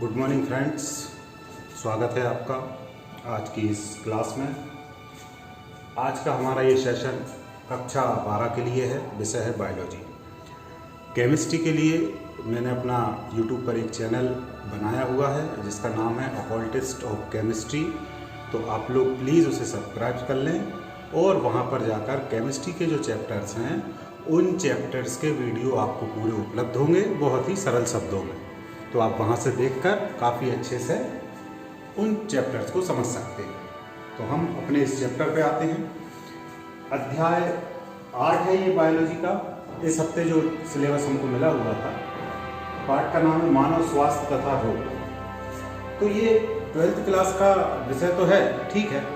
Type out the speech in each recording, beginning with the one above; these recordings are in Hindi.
गुड मॉर्निंग फ्रेंड्स, स्वागत है आपका आज की इस क्लास में। आज का हमारा ये सेशन कक्षा 12 के लिए है। विषय है बायोलॉजी। केमिस्ट्री के लिए मैंने अपना यूट्यूब पर एक चैनल बनाया हुआ है जिसका नाम है अकॉल्टिस्ट ऑफ केमिस्ट्री। तो आप लोग प्लीज़ उसे सब्सक्राइब कर लें और वहाँ पर जाकर केमिस्ट्री के जो चैप्टर्स हैं उन चैप्टर्स के वीडियो आपको पूरे उपलब्ध होंगे बहुत ही सरल शब्दों में। तो आप वहाँ से देखकर काफ़ी अच्छे से उन चैप्टर्स को समझ सकते हैं। तो हम अपने इस चैप्टर पे आते हैं। अध्याय 8 है ये बायोलॉजी का। इस हफ्ते जो सिलेबस हमको मिला हुआ था, पाठ का नाम है मानव स्वास्थ्य तथा रोग। तो ये 12th क्लास का विषय तो है, ठीक है,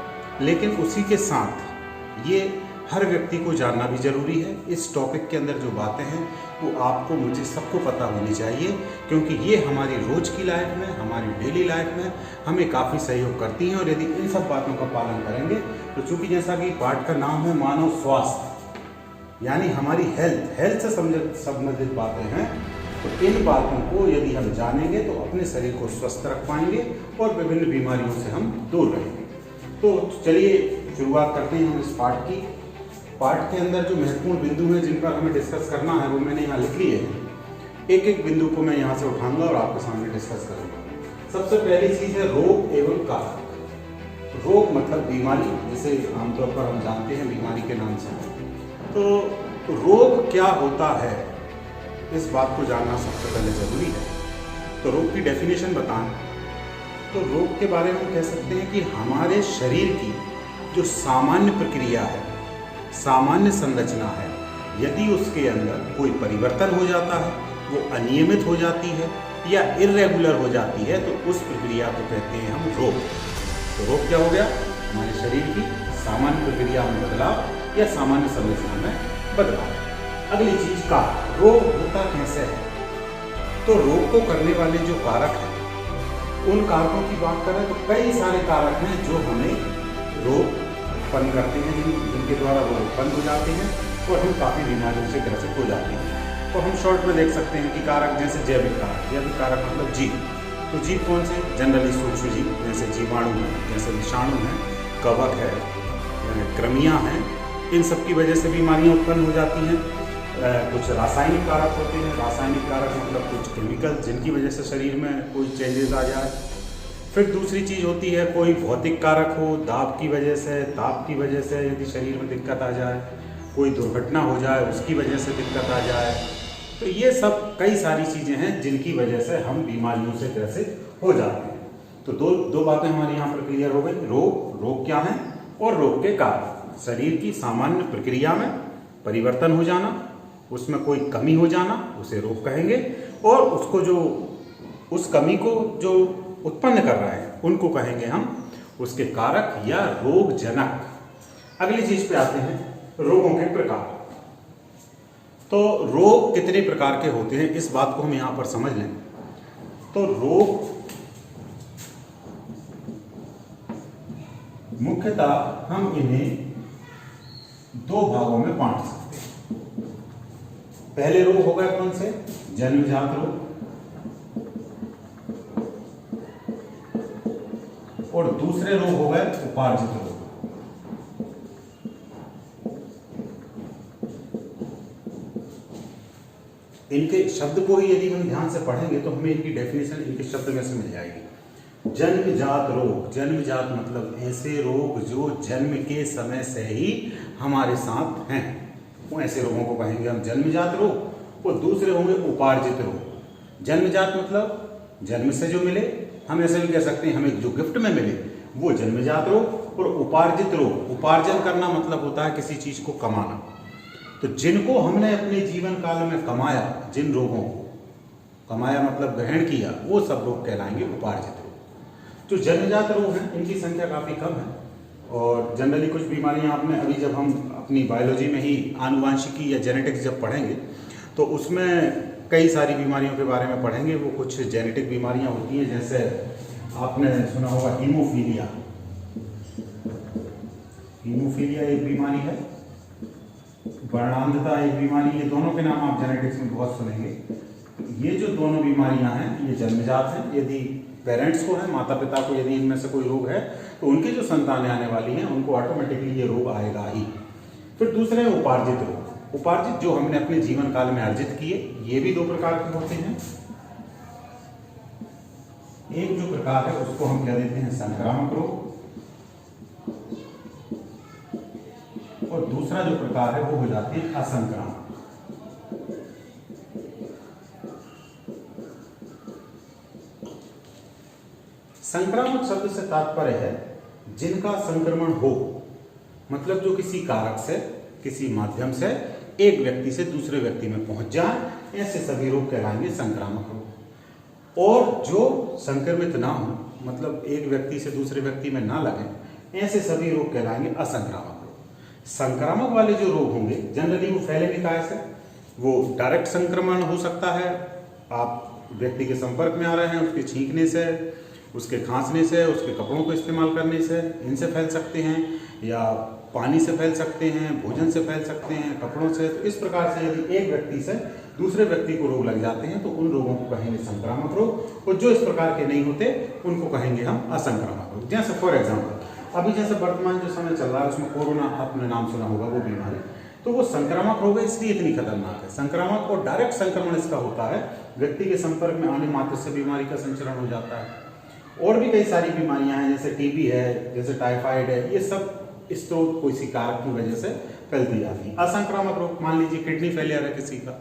लेकिन उसी के साथ ये हर व्यक्ति को जानना भी ज़रूरी है। इस टॉपिक के अंदर जो बातें हैं वो आपको, मुझे, सबको पता होनी चाहिए, क्योंकि ये हमारी रोज़ की लाइफ में, हमारी डेली लाइफ में हमें काफ़ी सहयोग करती हैं। और यदि इन सब बातों का पालन करेंगे तो चूँकि जैसा कि पाठ का नाम है मानव स्वास्थ्य, यानी हमारी हेल्थ से संबंधित बातें हैं, तो इन बातों को यदि हम जानेंगे तो अपने शरीर को स्वस्थ रख पाएंगे और विभिन्न बीमारियों से हम दूर रहेंगे। तो चलिए शुरुआत करते हैं हम इस पाठ की। पाठ के अंदर जो महत्वपूर्ण बिंदु हैं जिन पर हमें डिस्कस करना है वो मैंने यहाँ लिख लिए हैं। एक एक बिंदु को मैं यहाँ से उठाऊंगा और आपके सामने डिस्कस करूँगा। सबसे पहली चीज़ है रोग एवं कारक। रोग मतलब बीमारी, जिसे आमतौर पर हम जानते हैं बीमारी के नाम से। तो रोग क्या होता है, इस बात को जानना सबसे पहले ज़रूरी है। तो रोग की डेफिनेशन बताएं तो रोग के बारे में कह सकते हैं कि हमारे शरीर की जो सामान्य प्रक्रिया है, सामान्य संरचना है, यदि उसके अंदर कोई परिवर्तन हो जाता है, वो अनियमित हो जाती है या इर्रेगुलर हो जाती है, तो उस प्रक्रिया को कहते हैं हम रोग। तो रोग क्या हो गया? हमारे शरीर की सामान्य प्रक्रिया में बदलाव या सामान्य संरचना में बदलाव। अगली चीज का रोग होता कैसे है? तो रोग को करने वाले जो कारक हैं उन कारकों की बात करें तो कई सारे कारक हैं जो हमें रोग उत्पन्न करते हैं, जिनके द्वारा रोग उत्पन्न हो जाते हैं और हम काफ़ी बीमारियों से ग्रसित हो जाते हैं। तो हम शॉर्ट में देख सकते हैं कि कारक जैसे जैविक कारक मतलब जीव। तो जीव कौन से? जनरली सूक्ष्म जीव जैसे जीवाणु हैं, जैसे विषाणु हैं, कवक है, कृमियाँ हैं। इन सब की वजह से बीमारियाँ उत्पन्न हो जाती हैं। कुछ रासायनिक कारक होते हैं। रासायनिक कारक मतलब कुछ केमिकल जिनकी वजह से शरीर में कोई चेंजेस आ जाए। फिर दूसरी चीज़ होती है कोई भौतिक कारक हो, दाब की वजह से, ताप की वजह से यदि शरीर में दिक्कत आ जाए, कोई दुर्घटना हो जाए उसकी वजह से दिक्कत आ जाए। तो ये सब कई सारी चीज़ें हैं जिनकी वजह से हम बीमारियों से ग्रसित हो जाते हैं। तो दो बातें हमारे यहाँ पर क्लियर हो गई। रोग क्या है और रोग के कारण। शरीर की सामान्य प्रक्रिया में परिवर्तन हो जाना, उसमें कोई कमी हो जाना, उसे रोग कहेंगे। और उसको जो उस कमी को जो उत्पन्न कर रहा है उनको कहेंगे हम उसके कारक या रोग जनक। अगली चीज पे आते हैं, रोगों के प्रकार। तो रोग कितने प्रकार के होते हैं इस बात को हम यहां पर समझ लें। तो रोग मुख्यतः हम इन्हें दो भागों में बांट सकते हैं। पहले रोग हो गए कौन से? जन्मजात रोग। और दूसरे रोग हो गए उपार्जित रोग। इनके शब्द को ही यदि हम ध्यान से पढ़ेंगे तो हमें इनकी डेफिनेशन इनके शब्द में से मिल जाएगी। जन्मजात रोग, जन्मजात मतलब ऐसे रोग जो जन्म के समय से ही हमारे साथ हैं, वो ऐसे रोगों को कहेंगे हम जन्मजात रोग। और दूसरे होंगे उपार्जित रोग। जन्मजात मतलब जन्म से जो मिले, हम ऐसे भी कह सकते हैं हमें जो गिफ्ट में मिले, वो जन्मजात रोग। और उपार्जित रोग, उपार्जन करना मतलब होता है किसी चीज को कमाना। तो जिनको हमने अपने जीवन काल में कमाया, जिन रोगों को कमाया मतलब ग्रहण किया, वो सब रोग कहलाएंगे उपार्जित रोग। जो जन्मजात रोग हैं इनकी संख्या काफ़ी कम है। और जनरली कुछ बीमारियां आपने अभी जब हम अपनी बायोलॉजी में ही आनुवांशिकी या जेनेटिक्स जब पढ़ेंगे तो उसमें कई सारी बीमारियों के बारे में पढ़ेंगे। वो कुछ जेनेटिक बीमारियां होती हैं, जैसे आपने सुना होगा हीमोफीलिया। हीमोफीलिया एक बीमारी है, वर्णांधता एक बीमारी। ये दोनों के नाम आप जेनेटिक्स में बहुत सुनेंगे। ये जो दोनों बीमारियां हैं ये जन्मजात हैं। यदि पेरेंट्स को है, माता पिता को यदि इनमें से कोई रोग है तो उनकी जो संतानें आने वाली हैं उनको ऑटोमेटिकली ये रोग आएगा ही। फिर दूसरे हैं उपार्जित रोग। उपार्जित जो हमने अपने जीवन काल में अर्जित किए, ये भी दो प्रकार के होते हैं। एक जो प्रकार है उसको हम कह देते हैं संक्रामक रोग, और दूसरा जो प्रकार है वो हो जाते हैं असंक्रामक। संक्रामक शब्द से तात्पर्य है जिनका संक्रमण हो, मतलब जो किसी कारक से, किसी माध्यम से एक व्यक्ति से दूसरे व्यक्ति में पहुंच जाए, ऐसे सभी रोग कहलाएंगे संक्रामक रोग। और जो संक्रमित ना हो, मतलब एक व्यक्ति से दूसरे व्यक्ति में ना लगे, ऐसे सभी रोग कहलाएंगे असंक्रामक रोग। संक्रामक वाले जो रोग होंगे जनरली वो फैलेंगे कैसे? वो डायरेक्ट संक्रमण हो सकता है, आप व्यक्ति के संपर्क में आ रहे हैं, उसके छींकने से, उसके खांसने से, उसके कपड़ों को इस्तेमाल करने से, इनसे फैल सकते हैं, या पानी से फैल सकते हैं, भोजन से फैल सकते हैं, कपड़ों से। तो इस प्रकार से यदि एक व्यक्ति से दूसरे व्यक्ति को रोग लग जाते हैं तो उन रोगों को कहेंगे संक्रामक रोग, और जो इस प्रकार के नहीं होते उनको कहेंगे हम असंक्रामक रोग। जैसे फॉर एग्जाम्पल अभी जैसे वर्तमान जो समय चल रहा है उसमें कोरोना आपने नाम सुना होगा, वो बीमारी, तो वो संक्रामक रोग है, इसलिए इतनी खतरनाक है। संक्रामक और डायरेक्ट संक्रमण इसका होता है, व्यक्ति के संपर्क में आने मात्र से बीमारी का संचरण हो जाता है। और भी कई सारी बीमारियां हैं, जैसे टीबी है, जैसे टाइफाइड है, ये सब स्रोत कोई कारक की वजह से फैलती जाती है। असंक्रामक रोग, मान लीजिए किडनी फेलियर है किसी का,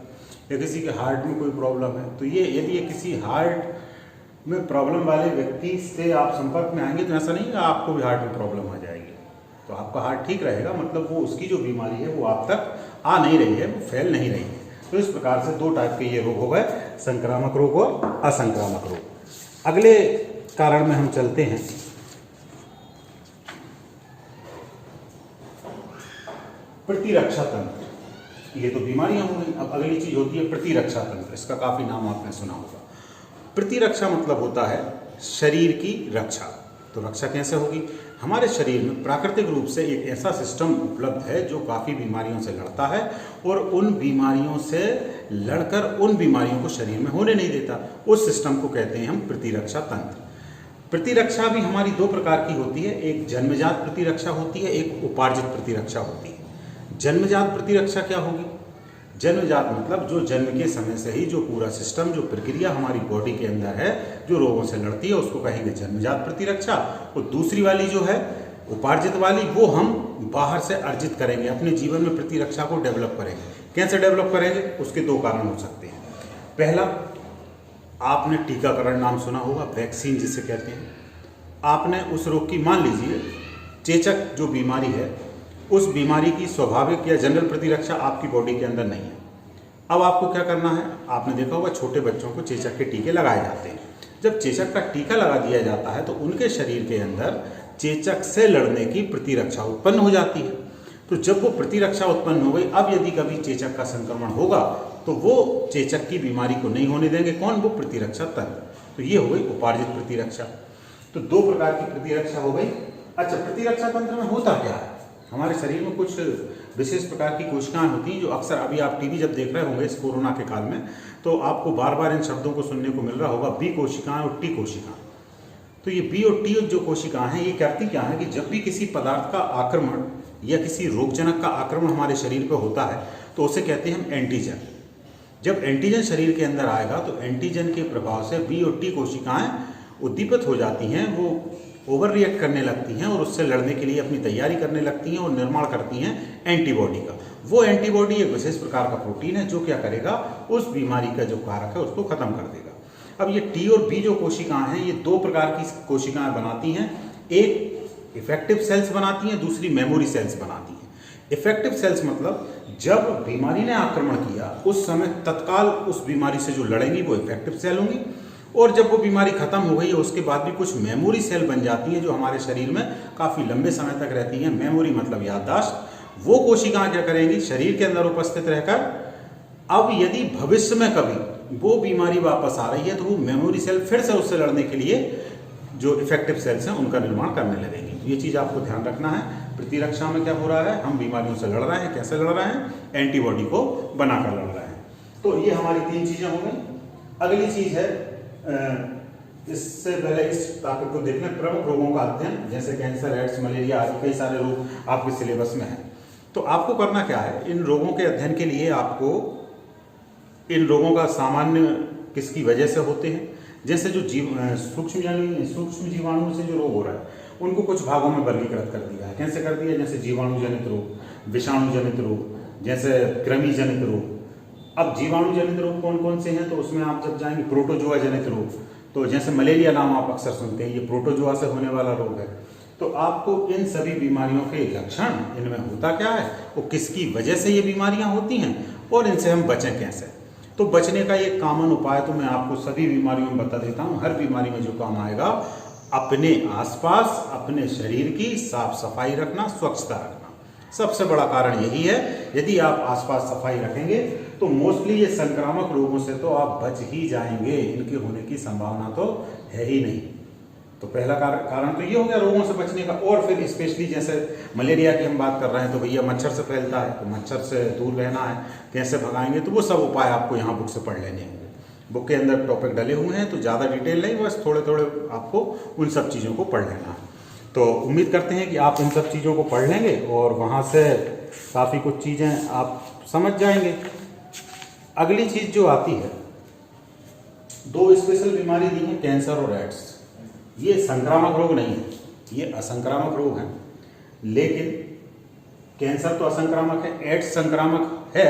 या किसी के हार्ट में कोई प्रॉब्लम है, तो ये यदि ये किसी हार्ट में प्रॉब्लम वाले व्यक्ति से आप संपर्क में आएंगे तो ऐसा नहीं कि आपको भी हार्ट में प्रॉब्लम आ जाएगी। तो आपका हार्ट ठीक रहेगा, मतलब वो उसकी जो बीमारी है वो आप तक आ नहीं रही है, वो फैल नहीं रही है। तो इस प्रकार से दो टाइप के ये रोग हो गए, संक्रामक रोग और असंक्रामक रोग। अगले कारण में हम चलते हैं। प्रतिरक्षा तंत्र, ये तो बीमारियां हो गई। अब अगली चीज होती है प्रतिरक्षा तंत्र। इसका काफी नाम आपने सुना होगा। प्रतिरक्षा मतलब होता है शरीर की रक्षा। तो रक्षा कैसे होगी? हमारे शरीर में प्राकृतिक रूप से एक ऐसा सिस्टम उपलब्ध है जो काफी बीमारियों से लड़ता है, और उन बीमारियों से लड़कर उन बीमारियों को शरीर में होने नहीं देता। उस सिस्टम को कहते हैं हम प्रतिरक्षा तंत्र। प्रतिरक्षा भी हमारी दो प्रकार की होती है, एक जन्मजात प्रतिरक्षा होती है, एक उपार्जित प्रतिरक्षा होती है। जन्मजात प्रतिरक्षा क्या होगी? जन्मजात मतलब जो जन्म के समय से ही जो पूरा सिस्टम, जो प्रक्रिया हमारी बॉडी के अंदर है जो रोगों से लड़ती है, उसको कहेंगे जन्मजात प्रतिरक्षा। और दूसरी वाली जो है उपार्जित वाली, वो हम बाहर से अर्जित करेंगे, अपने जीवन में प्रतिरक्षा को डेवलप करेंगे। कैसे डेवलप करेंगे? उसके दो कारण हो सकते हैं। पहला, आपने टीकाकरण नाम सुना होगा, वैक्सीन जिसे कहते हैं। आपने उस रोग की, मान लीजिए चेचक जो बीमारी है, उस बीमारी की स्वाभाविक या जनरल प्रतिरक्षा आपकी बॉडी के अंदर नहीं है। अब आपको क्या करना है? आपने देखा होगा छोटे बच्चों को चेचक के टीके लगाए जाते हैं। जब चेचक का टीका लगा दिया जाता है तो उनके शरीर के अंदर चेचक से लड़ने की प्रतिरक्षा उत्पन्न हो जाती है। तो जब वो प्रतिरक्षा उत्पन्न हो गई, अब यदि कभी चेचक का संक्रमण होगा तो वो चेचक की बीमारी को नहीं होने देंगे। कौन? वो प्रतिरक्षा तंत्र। तो ये हो गई उपार्जित प्रतिरक्षा। तो दो प्रकार की प्रतिरक्षा हो गई। अच्छा, प्रतिरक्षा तंत्र में होता क्या है? हमारे शरीर में कुछ विशेष प्रकार की कोशिकाएं होती हैं जो अक्सर, अभी आप टीवी जब देख रहे होंगे इस कोरोना के काल में, तो आपको बार बार इन शब्दों को सुनने को मिल रहा होगा, बी कोशिकाएं और टी कोशिकाएं। तो ये बी और टी जो कोशिकाएं हैं, ये करती क्या है कि जब भी किसी पदार्थ का आक्रमण या किसी रोगजनक का आक्रमण हमारे शरीर पर होता है तो उसे कहते हैं हम एंटीजन। जब एंटीजन शरीर के अंदर आएगा तो एंटीजन के प्रभाव से बी और टी कोशिकाएं उद्दीपित हो जाती हैं, वो ओवर रिएक्ट करने लगती हैं और उससे लड़ने के लिए अपनी तैयारी करने लगती हैं और निर्माण करती हैं एंटीबॉडी का। वो एंटीबॉडी एक विशेष प्रकार का प्रोटीन है जो क्या करेगा? उस बीमारी का जो कारक है उसको खत्म कर देगा। अब ये टी और बी जो कोशिकाएं हैं, ये दो प्रकार की कोशिकाएं बनाती हैं। एक इफेक्टिव सेल्स बनाती हैं, दूसरी मेमोरी सेल्स बनाती हैं। इफेक्टिव सेल्स मतलब जब बीमारी ने आक्रमण किया उस समय तत्काल उस बीमारी से जो लड़ेंगी वो इफेक्टिव सेल होंगी, और जब वो बीमारी खत्म हो गई है उसके बाद भी कुछ मेमोरी सेल बन जाती हैं जो हमारे शरीर में काफ़ी लंबे समय तक रहती हैं। मेमोरी मतलब याददाश्त। वो कोशिकाएं क्या करेंगी? शरीर के अंदर उपस्थित रहकर अब यदि भविष्य में कभी वो बीमारी वापस आ रही है तो वो मेमोरी सेल फिर से उससे लड़ने के लिए जो इफेक्टिव सेल्स हैं उनका निर्माण करने लगेंगी। ये चीज़ आपको ध्यान रखना है। प्रतिरक्षा में क्या हो रहा है? हम बीमारियों से लड़ रहे हैं। कैसे लड़ रहे हैं? एंटीबॉडी को बनाकर लड़ रहे हैं। तो ये हमारी तीन चीज़ें हो गई। अगली चीज है, इससे पहले इस टॉपिक को देख लें, प्रमुख रोगों का अध्ययन, जैसे कैंसर, एड्स, मलेरिया आदि कई सारे रोग आपके सिलेबस में हैं। तो आपको करना क्या है, इन रोगों के अध्ययन के लिए आपको इन रोगों का सामान्य किसकी वजह से होते हैं, जैसे जो सूक्ष्म जीवाणु से जो रोग हो रहा है उनको कुछ भागों में वर्गीकृत कर दिया है। कैसे कर दिया, जैसे जीवाणु जनित रोग, विषाणु जनित रोग, जैसे कृमि जनित रोग। अब जीवाणु जनित रोग कौन कौन से हैं, तो उसमें आप जब जाएंगे प्रोटोजोआ जनित रोग, तो जैसे मलेरिया नाम आप अक्सर सुनते हैं, ये प्रोटोजोआ से होने वाला रोग है। तो आपको इन सभी बीमारियों के लक्षण, इनमें होता क्या है, वो किसकी वजह से ये बीमारियां होती हैं और इनसे हम बचें कैसे। तो बचने का एक कॉमन उपाय तो मैं आपको सभी बीमारियों में बता देता हूँ। हर बीमारी में जो काम आएगा, अपने आसपास अपने शरीर की साफ सफाई रखना, स्वच्छता रखना। सबसे बड़ा कारण यही है। यदि आप आसपास सफाई रखेंगे तो मोस्टली ये संक्रामक रोगों से तो आप बच ही जाएंगे, इनके होने की संभावना तो है ही नहीं। तो पहला कारण तो ये हो गया रोगों से बचने का। और फिर स्पेशली जैसे मलेरिया की हम बात कर रहे हैं, तो भैया मच्छर से फैलता है, तो मच्छर से दूर रहना है, कैसे भगाएंगे, तो वो सब उपाय आपको यहाँ बुक से पढ़ लेने होंगे। बुक के अंदर टॉपिक डले हुए हैं, तो ज़्यादा डिटेल नहीं, बस थोड़े थोड़े आपको उन सब चीज़ों को पढ़ लेना है। तो उम्मीद करते हैं कि आप इन सब चीज़ों को पढ़ लेंगे और वहाँ से काफ़ी कुछ चीज़ें आप समझ जाएंगे। अगली चीज़ जो आती है, दो स्पेशल बीमारी दी हैं, कैंसर और एड्स। ये संक्रामक रोग नहीं है, ये असंक्रामक रोग है। लेकिन कैंसर तो असंक्रामक है, एड्स संक्रामक है,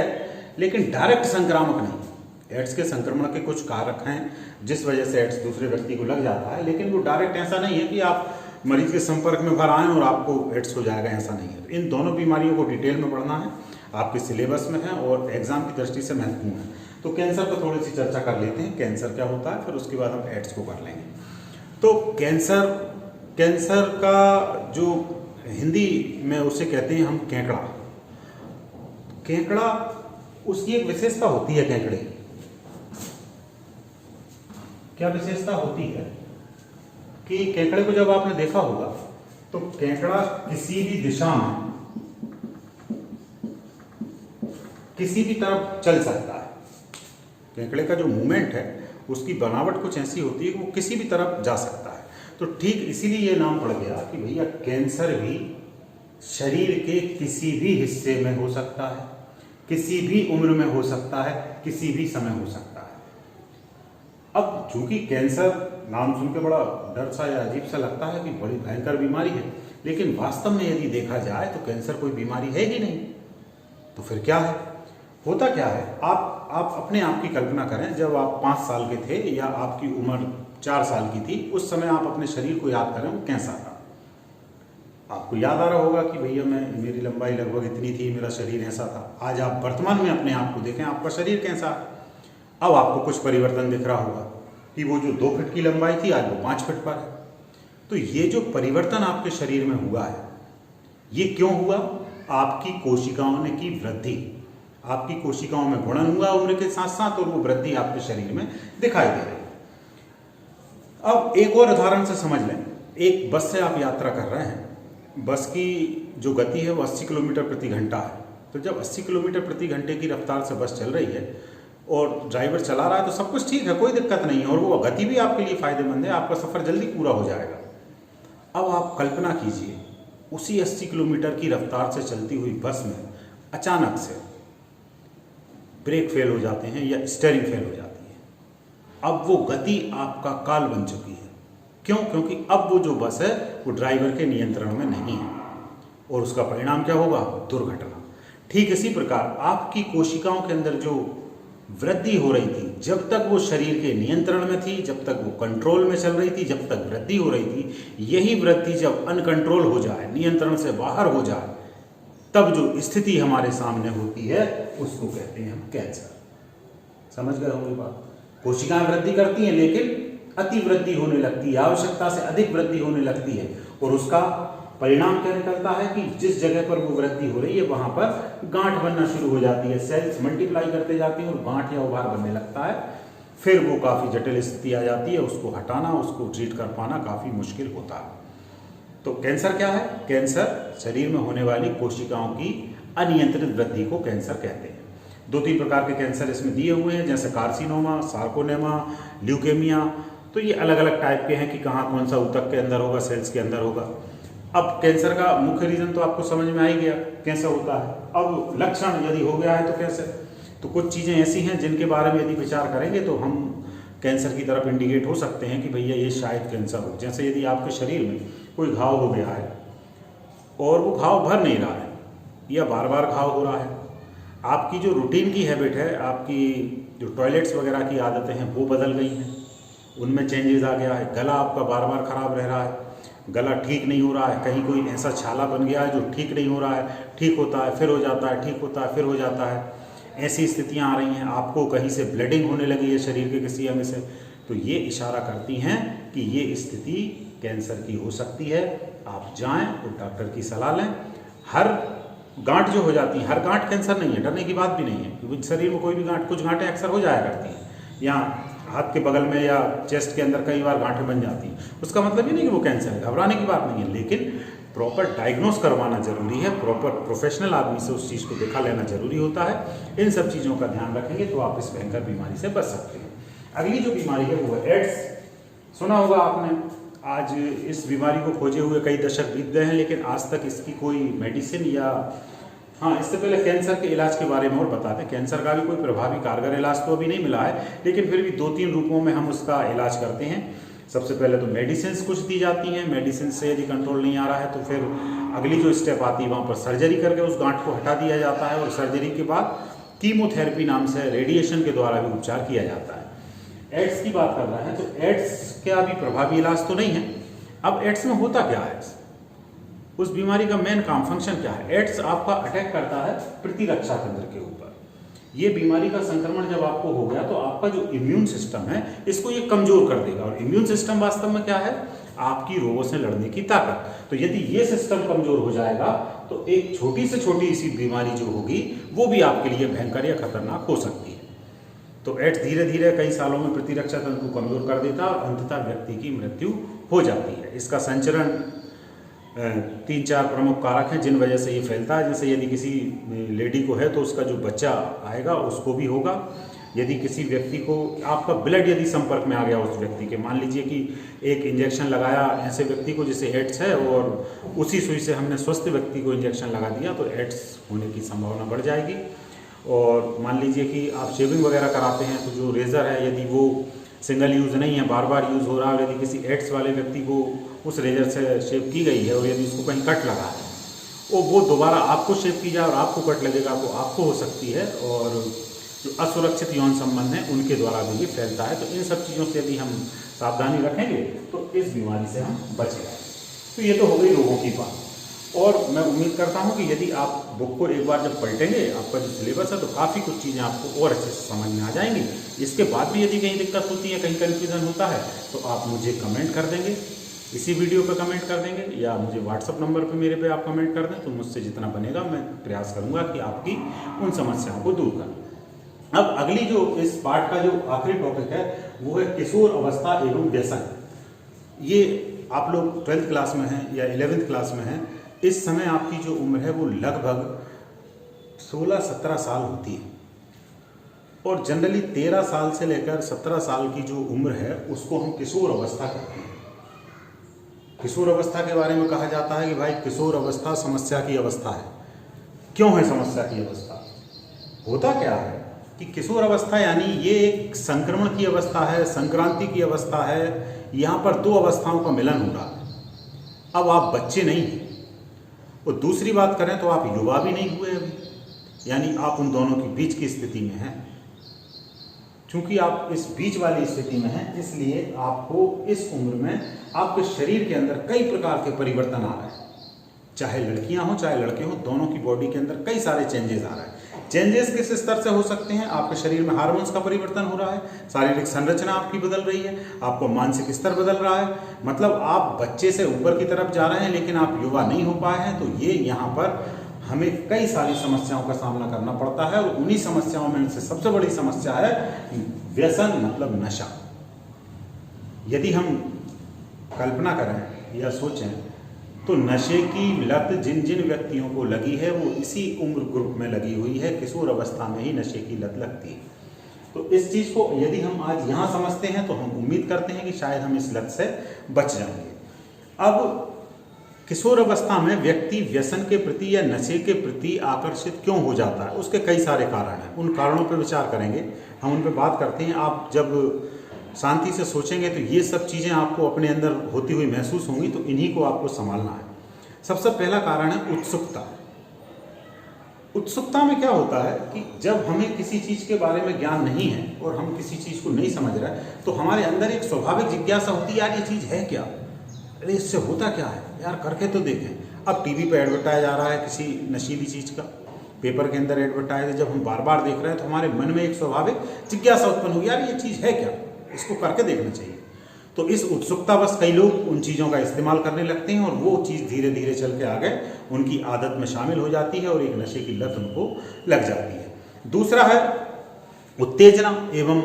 लेकिन डायरेक्ट संक्रामक नहीं। एड्स के संक्रमण के कुछ कारक हैं जिस वजह से एड्स दूसरे व्यक्ति को लग जाता है, लेकिन वो डायरेक्ट ऐसा नहीं है कि आप मरीज के संपर्क में भर आएँ और आपको एड्स हो जाएगा, ऐसा नहीं है। इन दोनों बीमारियों को डिटेल में पढ़ना है, आपके सिलेबस में है और एग्जाम की दृष्टि से महत्वपूर्ण है। तो कैंसर पर थोड़ी सी चर्चा कर लेते हैं, कैंसर क्या होता है, फिर उसके बाद हम एड्स को कर लेंगे। तो कैंसर का जो हिंदी में उसे कहते हैं हम केंकड़ा। केंकड़ा, उसकी एक विशेषता होती है केंकड़े की। क्या विशेषता होती है कि केंकड़े को जब आपने देखा होगा तो केंकड़ा किसी भी दिशा में किसी भी तरफ चल सकता है। केंकड़े का जो मूवमेंट है उसकी बनावट कुछ ऐसी होती है कि वो किसी भी तरफ जा सकता है। तो ठीक इसीलिए ये नाम पड़ गया कि भैया कैंसर भी शरीर के किसी भी हिस्से में हो सकता है, किसी भी उम्र में हो सकता है, किसी भी समय हो सकता है। अब चूंकि कैंसर नाम सुन के बड़ा डर सा या अजीब सा लगता है कि बड़ी भयंकर बीमारी है, लेकिन वास्तव में यदि देखा जाए तो कैंसर कोई बीमारी है ही नहीं। तो फिर क्या है, होता क्या है, आप अपने आप की कल्पना करें, जब आप 5 साल के थे या आपकी उम्र 4 साल की थी, उस समय आप अपने शरीर को याद करें वो कैसा था। आपको याद आ रहा होगा कि भैया मेरी लंबाई लगभग इतनी थी, मेरा शरीर ऐसा था। आज आप वर्तमान में अपने आप को देखें, आपका शरीर कैसा है। अब आपको कुछ परिवर्तन दिख रहा होगा कि वो जो 2 फीट की लंबाई थी आज वो 5 फीट पर है। तो ये जो परिवर्तन आपके शरीर में हुआ है, ये क्यों हुआ? आपकी कोशिकाओं ने की वृद्धि, आपकी कोशिकाओं में गुणन हुआ उम्र के साथ साथ, और वो वृद्धि आपके शरीर में दिखाई दे रही है। अब एक और उदाहरण से समझ लें, एक बस से आप यात्रा कर रहे हैं, बस की जो गति है वो 80 किलोमीटर प्रति घंटा है। तो जब 80 किलोमीटर प्रति घंटे की रफ्तार से बस चल रही है और ड्राइवर चला रहा है तो सब कुछ ठीक है, कोई दिक्कत नहीं है, और वो गति भी आपके लिए फायदेमंद है, आपका सफर जल्दी पूरा हो जाएगा। अब आप कल्पना कीजिए, उसी 80 किलोमीटर की रफ्तार से चलती हुई बस में अचानक से ब्रेक फेल हो जाते हैं या स्टीयरिंग फेल हो जाती है। अब वो गति आपका काल बन चुकी है। क्यों? क्योंकि अब वो जो बस है वो ड्राइवर के नियंत्रण में नहीं है, और उसका परिणाम क्या होगा? दुर्घटना। ठीक इसी प्रकार आपकी कोशिकाओं के अंदर जो वृद्धि हो रही थी, जब तक वो शरीर के नियंत्रण में थी, जब तक वो कंट्रोल में चल रही थी, जब तक वृद्धि हो रही थी, यही वृद्धि जब अनकंट्रोल हो जाए, नियंत्रण से बाहर हो जाए, तब जो स्थिति हमारे सामने होती है उसको कहते हैं हम कैंसर। समझ गए होंगे बात? कोशिकाएं वृद्धि करती हैं लेकिन अति वृद्धि होने लगती है, आवश्यकता से अधिक वृद्धि होने लगती है, और उसका परिणाम क्या निकलता है कि जिस जगह पर वो वृद्धि हो रही है वहां पर गांठ बनना शुरू हो जाती है, सेल्स मल्टीप्लाई करते जाते हैं और गांठ या उभार बनने लगता है। फिर वो काफ़ी जटिल स्थिति आ जाती है, उसको हटाना, उसको ट्रीट कर पाना काफ़ी मुश्किल होता है। तो कैंसर क्या है? कैंसर शरीर में होने वाली कोशिकाओं की अनियंत्रित वृद्धि को कैंसर कहते हैं। 2-3 प्रकार के कैंसर इसमें दिए हुए हैं, जैसे कार्सिनोमा, सार्कोनेमा, ल्यूकेमिया। तो ये अलग अलग टाइप के हैं कि कहाँ कौन सा ऊतक के अंदर होगा, सेल्स के अंदर होगा। अब कैंसर का मुख्य रीज़न तो आपको समझ में आ ही गया कैसे होता है। अब लक्षण यदि हो गया है तो कैसे, तो कुछ चीज़ें ऐसी हैं जिनके बारे में यदि विचार करेंगे तो हम कैंसर की तरफ इंडिकेट हो सकते हैं कि भैया ये शायद कैंसर हो। जैसे यदि आपके शरीर में कोई घाव हो गया है और वो घाव भर नहीं रहा है या बार बार घाव हो रहा है, आपकी जो रूटीन की हैबिट है, आपकी जो टॉयलेट्स वगैरह की आदतें हैं वो बदल गई हैं, उनमें चेंजेस आ गया है, गला आपका बार बार ख़राब रह रहा है, गला ठीक नहीं हो रहा है, कहीं कोई ऐसा छाला बन गया है जो ठीक नहीं हो रहा है, ठीक होता है फिर हो जाता है, ठीक होता है फिर हो जाता है, ऐसी स्थितियां आ रही हैं, आपको कहीं से ब्लीडिंग होने लगी है शरीर के किसी अंग से, तो ये इशारा करती हैं कि ये स्थिति कैंसर की हो सकती है। आप जाएं और डॉक्टर की सलाह लें। हर गांठ जो हो जाती है, हर गांठ कैंसर नहीं है, डरने की बात भी नहीं है, क्योंकि शरीर में कोई भी गांठ, कुछ गांठें अक्सर हो जाया करती हैं, यहाँ हाथ के बगल में या चेस्ट के अंदर कई बार गांठें बन जाती हैं, उसका मतलब ये नहीं कि वो कैंसर है, घबराने की बात नहीं है, लेकिन प्रॉपर डायग्नोस करवाना जरूरी है, प्रॉपर प्रोफेशनल आदमी से उस चीज़ को दिखा लेना जरूरी होता है। इन सब चीज़ों का ध्यान रखेंगे तो आप इस भयंकर बीमारी से बच सकते हैं। अगली जो बीमारी है वो है एड्स। सुना होगा आपने, आज इस बीमारी को खोजे हुए कई दशक बीत गए हैं, लेकिन आज तक इसकी कोई मेडिसिन या इससे पहले कैंसर के इलाज के बारे में और बता दें। कैंसर का भी कोई प्रभावी कारगर इलाज तो अभी नहीं मिला है, लेकिन फिर भी 2-3 रूपों में हम उसका इलाज करते हैं। सबसे पहले तो मेडिसिन कुछ दी जाती हैं, मेडिसिन से यदि कंट्रोल नहीं आ रहा है तो फिर अगली जो स्टेप आती है वहाँ पर सर्जरी करके उस गांठ को हटा दिया जाता है, और सर्जरी के बाद कीमोथेरेपी नाम से रेडिएशन के द्वारा भी उपचार किया जाता है। एड्स की बात कर रहे हैं तो एड्स का भी प्रभावी इलाज तो नहीं है। अब एड्स में होता क्या है, उस बीमारी का मेन काम, फंक्शन क्या है? एड्स आपका अटैक करता है प्रतिरक्षा तंत्र के ऊपर। ये बीमारी का संक्रमण जब आपको हो गया तो आपका जो इम्यून सिस्टम है इसको ये कमजोर कर देगा, और इम्यून सिस्टम वास्तव में क्या है? आपकी रोगों से लड़ने की ताकत। तो यदि ये सिस्टम कमजोर हो जाएगा तो एक छोटी से छोटी सी बीमारी जो होगी वो भी आपके लिए भयंकर या खतरनाक हो सकती है। तो एड्स धीरे धीरे कई सालों में प्रतिरक्षा तंत्र को कमजोर कर देता है और अंततः व्यक्ति की मृत्यु हो जाती है। इसका संचरण 3-4 प्रमुख कारक हैं जिन वजह से ये फैलता है। जैसे यदि किसी लेडी को है तो उसका जो बच्चा आएगा उसको भी होगा। यदि किसी व्यक्ति को, आपका ब्लड यदि संपर्क में आ गया उस व्यक्ति के, मान लीजिए कि एक इंजेक्शन लगाया ऐसे व्यक्ति को जिसे एड्स है और उसी सुई से हमने स्वस्थ व्यक्ति को इंजेक्शन लगा दिया तो एड्स होने की संभावना बढ़ जाएगी। और मान लीजिए कि आप शेविंग वगैरह कराते हैं तो जो रेज़र है यदि वो सिंगल यूज़ नहीं है, बार बार यूज़ हो रहा है, और यदि किसी एड्स वाले व्यक्ति को उस रेजर से शेव की गई है और यदि उसको कहीं कट लगा है और वो दोबारा आपको शेव की जाए और आपको कट लगेगा तो आपको हो सकती है। और जो असुरक्षित यौन संबंध हैं उनके द्वारा भी ये फैलता है। तो इन सब चीज़ों से यदि हम सावधानी रखेंगे तो इस बीमारी से हम बचेंगे। तो ये तो हो गई रोगों की बात। और मैं उम्मीद करता हूँ कि यदि आप बुक को एक बार जब पलटेंगे, आपका जो सिलेबस है, तो काफ़ी कुछ चीज़ें आपको और अच्छे से समझ में आ जाएंगी। इसके बाद भी यदि कहीं दिक्कत होती है, कहीं कन्फ्यूज़न होता है तो आप मुझे कमेंट कर देंगे, इसी वीडियो पे कमेंट कर देंगे, या मुझे व्हाट्सअप नंबर पे मेरे पे आप कमेंट कर दें। तो मुझसे जितना बनेगा मैं प्रयास करूँगा कि आपकी उन समस्याओं को दूर करूँ। अब अगली जो इस पार्ट का जो आखिरी टॉपिक है वो है किशोर अवस्था एवं व्यसन। ये आप लोग 12th क्लास में हैं या 11th क्लास में हैं, इस समय आपकी जो उम्र है वो लगभग 16-17 साल होती है। और जनरली 13 साल से लेकर 17 साल की जो उम्र है उसको हम किशोर अवस्था कहते हैं। किशोर अवस्था के बारे में कहा जाता है कि भाई किशोर अवस्था समस्या की अवस्था है। क्यों है समस्या की अवस्था? होता क्या है कि किशोर अवस्था यानी ये एक संक्रमण की अवस्था है, संक्रांति की अवस्था है। यहाँ पर 2 अवस्थाओं का मिलन हो रहा है। अब आप बच्चे नहीं हैं, और दूसरी बात करें तो आप युवा भी नहीं हुए अभी, यानी आप उन दोनों के बीच की स्थिति में हैं। चूंकि आप इस बीच वाली स्थिति में हैं इसलिए आपको इस उम्र में आपके शरीर के अंदर कई प्रकार के परिवर्तन आ रहे हैं। चाहे लड़कियां हो चाहे लड़के हो, दोनों की बॉडी के अंदर कई सारे चेंजेस आ रहे हैं। चेंजेस किस स्तर से हो सकते हैं? आपके शरीर में हार्मोन्स का परिवर्तन हो रहा है, शारीरिक संरचना आपकी बदल रही है, आपको मानसिक स्तर बदल रहा है। मतलब आप बच्चे से ऊपर की तरफ जा रहे हैं लेकिन आप युवा नहीं हो पाए हैं। तो ये यहाँ पर हमें कई सारी समस्याओं का सामना करना पड़ता है, और उन्हीं समस्याओं में से सबसे बड़ी समस्या है व्यसन, मतलब नशा। यदि हम कल्पना करें या सोचें तो नशे की लत जिन जिन व्यक्तियों को लगी है वो इसी उम्र ग्रुप में लगी हुई है, किशोर अवस्था में ही नशे की लत लगती है। तो इस चीज़ को यदि हम आज यहाँ समझते हैं तो हम उम्मीद करते हैं कि शायद हम इस लत से बच जाएंगे। अब किशोर अवस्था में व्यक्ति व्यसन के प्रति या नशे के प्रति आकर्षित क्यों हो जाता है, उसके कई सारे कारण हैं। उन कारणों पर विचार करेंगे, हम उन पर बात करते हैं। आप जब शांति से सोचेंगे तो ये सब चीज़ें आपको अपने अंदर होती हुई महसूस होंगी, तो इन्हीं को आपको संभालना है। सबसे पहला कारण है उत्सुकता। उत्सुकता में क्या होता है कि जब हमें किसी चीज़ के बारे में ज्ञान नहीं है और हम किसी चीज़ को नहीं समझ रहे तो हमारे अंदर एक स्वाभाविक जिज्ञासा होती है, यार ये चीज़ है क्या, अरे इससे होता क्या है, यार करके तो देखें। अब टीवी पे एडवर्टाइज आ रहा है किसी नशीली चीज़ का, पेपर के अंदर एडवर्टाइज है, जब हम बार बार देख रहे हैं तो हमारे मन में एक स्वाभाविक जिज्ञासा उत्पन्न होगी, यार ये चीज़ है क्या, इसको करके देखना चाहिए। तो इस उत्सुकता बस कई लोग उन चीज़ों का इस्तेमाल करने लगते हैं और वो चीज़ धीरे धीरे चल के आगे उनकी आदत में शामिल हो जाती है और एक नशे की लत उनको लग जाती है। दूसरा है उत्तेजना एवं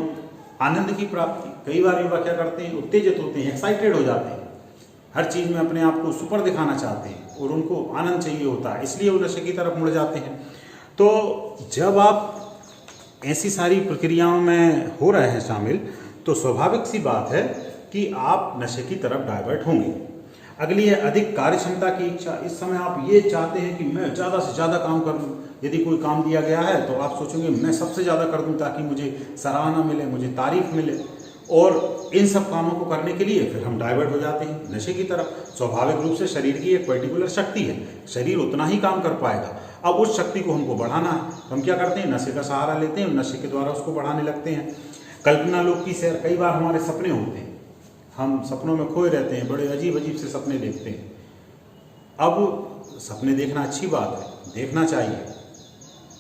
आनंद की प्राप्ति। कई बार युवा क्या करते हैं, उत्तेजित होते हैं, एक्साइटेड हो जाते हैं, हर चीज़ में अपने आप को सुपर दिखाना चाहते हैं और उनको आनंद चाहिए होता है, इसलिए वो नशे की तरफ मुड़ जाते हैं। तो जब आप ऐसी सारी प्रक्रियाओं में हो रहे हैं शामिल, तो स्वाभाविक सी बात है कि आप नशे की तरफ डाइवर्ट होंगे। अगली है अधिक कार्य क्षमता की इच्छा। इस समय आप ये चाहते हैं कि मैं ज़्यादा से ज़्यादा काम कर लूँ। यदि कोई काम दिया गया है तो आप सोचेंगे मैं सबसे ज़्यादा कर दूँ ताकि मुझे सराहना मिले, मुझे तारीफ मिले, और इन सब कामों को करने के लिए फिर हम डाइवर्ट हो जाते हैं नशे की तरफ। स्वाभाविक रूप से शरीर की एक पर्टिकुलर शक्ति है, शरीर उतना ही काम कर पाएगा। अब उस शक्ति को हमको बढ़ाना है तो हम क्या करते हैं, नशे का सहारा लेते हैं, नशे के द्वारा उसको बढ़ाने लगते हैं। कल्पना लोक की सैर। कई बार हमारे सपने होते हैं, हम सपनों में खोए रहते हैं, बड़े अजीब अजीब से सपने देखते हैं। अब सपने देखना अच्छी बात है, देखना चाहिए,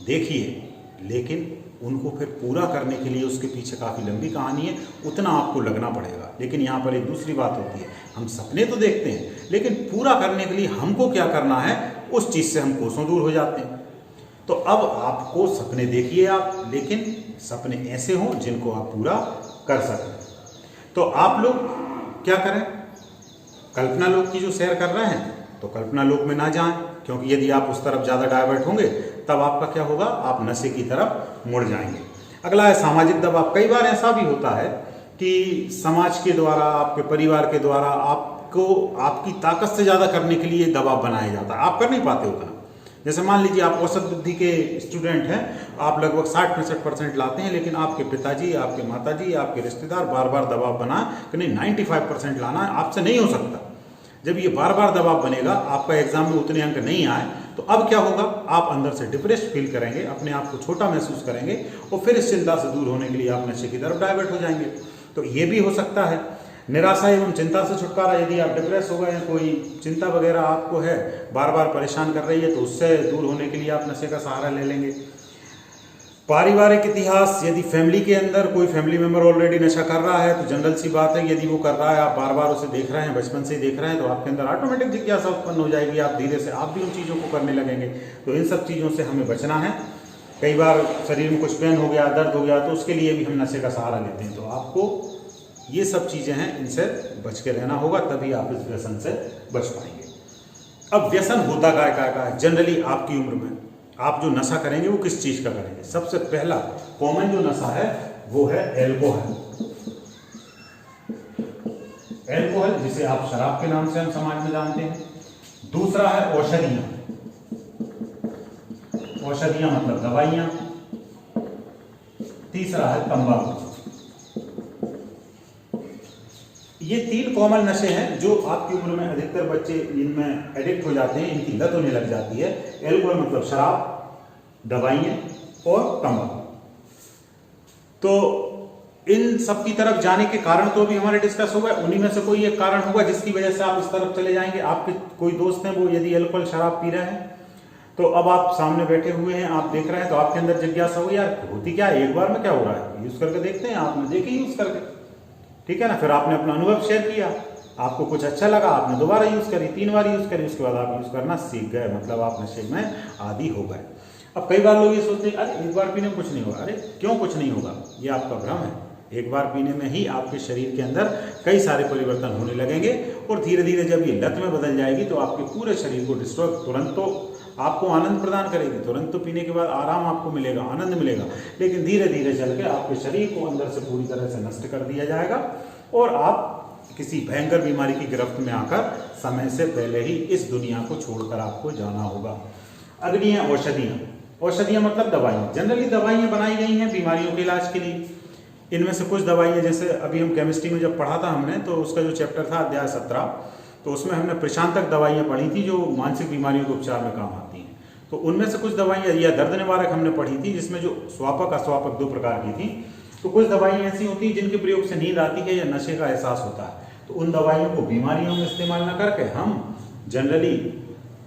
देखिए, लेकिन उनको फिर पूरा करने के लिए उसके पीछे काफ़ी लंबी कहानी है, उतना आपको लगना पड़ेगा। लेकिन यहाँ पर एक दूसरी बात होती है, हम सपने तो देखते हैं लेकिन पूरा करने के लिए हमको क्या करना है, उस चीज़ से हम कोसों दूर हो जाते हैं। तो अब आपको सपने देखिए आप, लेकिन सपने ऐसे हों जिनको आप पूरा कर सकें। तो आप लोग क्या करें, कल्पना लोक की जो सैर कर रहे हैं तो कल्पना लोक में ना जाएं, क्योंकि यदि आप उस तरफ ज़्यादा डाइवर्ट होंगे तब आपका क्या होगा, आप नशे की तरफ मुड़ जाएंगे। अगला है सामाजिक दबाव। कई बार ऐसा भी होता है कि समाज के द्वारा, आपके परिवार के द्वारा आपको आपकी ताकत से ज़्यादा करने के लिए दबाव बनाया जाता है, आप कर नहीं पाते उतना। जैसे मान लीजिए आप औसत बुद्धि के स्टूडेंट हैं, आप लगभग 60-65% लाते हैं, लेकिन आपके पिताजी, आपके माताजी, आपके रिश्तेदार बार बार दबाव बनाए कि नहीं 95% लाना है, आपसे नहीं हो सकता। जब ये बार बार दबाव बनेगा, आपका एग्जाम में उतने अंक नहीं आए, तो अब क्या होगा, आप अंदर से डिप्रेस्ड फील करेंगे, अपने आप को छोटा महसूस करेंगे और फिर इस चिंता से दूर होने के लिए आप नशे की तरफ डाइवर्ट हो जाएंगे। तो ये भी हो सकता है। निराशा एवं चिंता से छुटकारा। यदि आप डिप्रेस हो गए हैं, कोई चिंता वगैरह आपको है, बार बार परेशान कर रही है, तो उससे दूर होने के लिए आप नशे का सहारा ले लेंगे। पारिवारिक इतिहास। यदि फैमिली के अंदर कोई फैमिली मेंबर ऑलरेडी नशा कर रहा है तो जनरल सी बात है, यदि वो कर रहा है, आप बार बार उसे देख रहे हैं, बचपन से ही देख रहे हैं, तो आपके अंदर ऑटोमेटिक जिज्ञासा उत्पन्न हो जाएगी, आप धीरे से आप भी उन चीज़ों को करने लगेंगे। तो इन सब चीज़ों से हमें बचना है। कई बार शरीर में कुछ पेन हो गया, दर्द हो गया, तो उसके लिए भी हम नशे का सहारा लेते हैं। तो आपको ये सब चीज़ें हैं, इनसे बच के रहना होगा, तभी आप इस व्यसन से बच पाएंगे। अब व्यसन होता क्या है जनरली आपकी उम्र में, आप जो नशा करेंगे वो किस चीज़ का करेंगे। सबसे पहला कॉमन जो नशा है वो है एल्कोहल। एल्कोहल जिसे आप शराब के नाम से हम समाज में जानते हैं। दूसरा है औषधियां। औषधियां मतलब दवाइयां। तीसरा है तंबाकू। ये 3 कॉमन नशे हैं जो आपकी उम्र में अधिकतर बच्चे इनमें एडिक्ट हो जाते हैं, इनकी लत होने लग जाती है। एल्कोहल मतलब शराब, दवाइयाँ और तंबाकू। तो इन सब की तरफ जाने के कारण तो अभी हमारे डिस्कस हो गए, उन्हीं में से कोई एक कारण होगा जिसकी वजह से आप इस तरफ चले जाएंगे। आपके कोई दोस्त हैं, वो यदि अल्कोहल शराब पी रहे हैं, तो अब आप सामने बैठे हुए हैं, आप देख रहे हैं, तो आपके अंदर जिज्ञासा हो, यार होती क्या है, एक बार में क्या हो रहा है, यूज करके देखते हैं। आपने देखी यूज करके, ठीक है ना, फिर आपने अपना अनुभव शेयर किया, आपको कुछ अच्छा लगा, आपने दोबारा यूज करी, 3 बार यूज करी, उसके बाद आप यूज करना सीख गए, मतलब आप नशे में आदी हो गए। अब कई बार लोग ये सोचते हैं, अरे एक बार पीने में कुछ नहीं होगा। अरे क्यों कुछ नहीं होगा, ये आपका भ्रम है। एक बार पीने में ही आपके शरीर के अंदर कई सारे परिवर्तन होने लगेंगे और धीरे धीरे जब ये लत में बदल जाएगी तो आपके पूरे शरीर को डिस्टर्ब, तुरंत तो आपको आनंद प्रदान करेगी, तुरंत तो पीने के बाद आराम आपको मिलेगा, आनंद मिलेगा, लेकिन धीरे धीरे चल के आपके शरीर को अंदर से पूरी तरह से नष्ट कर दिया जाएगा और आप किसी भयंकर बीमारी की गिरफ्त में आकर समय से पहले ही इस दुनिया को छोड़कर आपको जाना होगा। अगली है औषधियाँ। औषधियाँ मतलब दवाइयाँ। जनरली दवाइयाँ बनाई गई हैं बीमारियों के इलाज के लिए। इनमें से कुछ दवाइयाँ, जैसे अभी हम केमिस्ट्री में जब पढ़ा था हमने, तो उसका जो चैप्टर था अध्याय 17, तो उसमें हमने प्रशांतक दवाइयाँ पढ़ी थी जो मानसिक बीमारियों के उपचार में काम आती हैं। तो उनमें से कुछ दवाइयाँ या दर्द निवारक हमने पढ़ी थी, जिसमें जो स्वापक अस्वापक 2 प्रकार की थी। तो कुछ दवाइयाँ ऐसी होती हैं जिनके प्रयोग से नींद आती है या नशे का एहसास होता है, तो उन दवाइयों को बीमारियों में इस्तेमाल न करके हम जनरली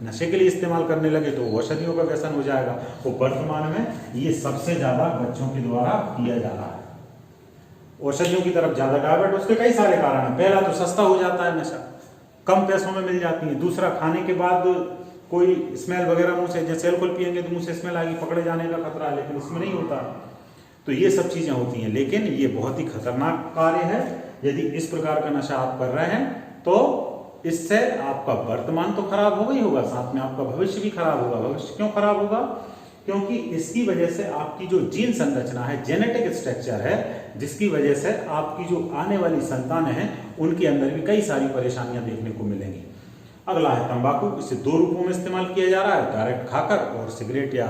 नशे के लिए इस्तेमाल करने लगे तो औषधियों का व्यसन हो जाएगा। वो वर्तमान में ये सबसे ज़्यादा बच्चों के द्वारा किया जा रहा है, औषधियों की तरफ ज़्यादा डाइवर्ट। उसके कई सारे कारण हैं। पहला तो सस्ता हो जाता है नशा, कम पैसों में मिल जाती है। दूसरा, खाने के बाद कोई स्मेल वगैरह मुँह से, जैसे अल्कोहल पियेंगे तो मुँह से स्मेल आएगी, पकड़े जाने का खतरा है, लेकिन इसमें नहीं होता। तो ये सब चीज़ें होती हैं, लेकिन ये बहुत ही खतरनाक कार्य है। यदि इस प्रकार का नशा आप कर रहे हैं तो इससे आपका वर्तमान तो खराब होगा ही होगा, साथ में आपका भविष्य भी खराब होगा। भविष्य क्यों खराब होगा? क्योंकि इसकी वजह से आपकी जो जीन संरचना है, जेनेटिक स्ट्रक्चर है, जिसकी वजह से आपकी जो आने वाली संतानें हैं उनके अंदर भी कई सारी परेशानियां देखने को मिलेंगी। अगला है तंबाकू। इसे 2 रूपों में इस्तेमाल किया जा रहा है, डायरेक्ट खाकर और सिगरेट या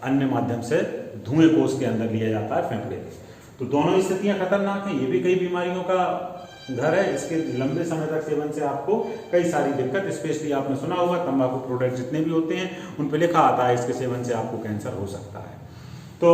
अन्य माध्यम से धुएं को उसके अंदर लिया जाता है, फेफड़े। तो दोनों स्थितियां खतरनाक हैं। ये भी कई बीमारियों का घर है। इसके लंबे समय तक सेवन से आपको कई सारी दिक्कत, स्पेशली आपने सुना होगा तंबाकू प्रोडक्ट जितने भी होते हैं उन पे लिखा आता है इसके सेवन से आपको कैंसर हो सकता है। तो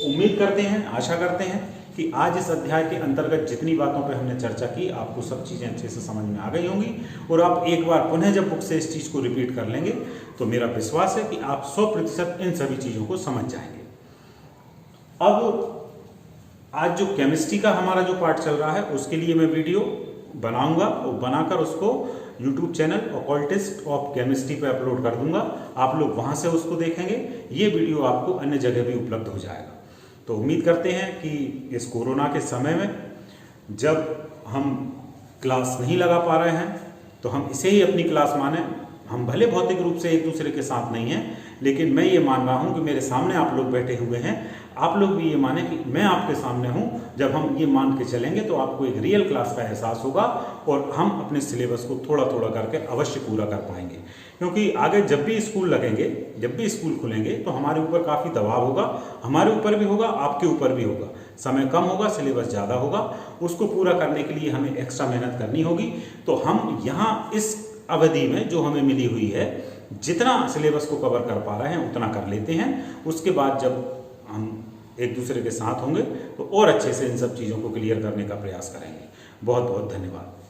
उम्मीद करते हैं, आशा करते हैं कि आज इस अध्याय के अंतर्गत जितनी बातों पे हमने चर्चा की आपको सब चीज़ें अच्छे से समझ में आ गई होंगी और आप एक बार पुनः जब बुक से इस चीज़ को रिपीट कर लेंगे तो मेरा विश्वास है कि आप 100% इन सभी चीज़ों को समझ जाएंगे। अब आज जो केमिस्ट्री का हमारा जो पार्ट चल रहा है उसके लिए मैं वीडियो बनाऊंगा और बनाकर उसको YouTube channel occultist of chemistry पे अपलोड कर दूंगा। आप लोग वहां से उसको देखेंगे। ये वीडियो आपको अन्य जगह भी उपलब्ध हो जाएगा। तो उम्मीद करते हैं कि इस कोरोना के समय में जब हम क्लास नहीं लगा पा रहे हैं तो हम इसे ही अपनी क्लास माने। हम भले भौतिक रूप से एक दूसरे के साथ नहीं हैं, लेकिन मैं ये मान रहा हूँ कि मेरे सामने आप लोग बैठे हुए हैं, आप लोग भी ये माने कि मैं आपके सामने हूँ। जब हम ये मान के चलेंगे तो आपको एक रियल क्लास का एहसास होगा और हम अपने सिलेबस को थोड़ा थोड़ा करके अवश्य पूरा कर पाएंगे। क्योंकि आगे जब भी स्कूल लगेंगे, जब भी स्कूल खुलेंगे तो हमारे ऊपर काफ़ी दबाव होगा, हमारे ऊपर भी होगा, आपके ऊपर भी होगा। समय कम होगा, सिलेबस ज़्यादा होगा, उसको पूरा करने के लिए हमें एक्स्ट्रा मेहनत करनी होगी। तो हम यहाँ इस अवधि में जो हमें मिली हुई है, जितना सिलेबस को कवर कर पा रहे हैं उतना कर लेते हैं। उसके बाद जब हम एक दूसरे के साथ होंगे तो और अच्छे से इन सब चीज़ों को क्लियर करने का प्रयास करेंगे। बहुत बहुत धन्यवाद।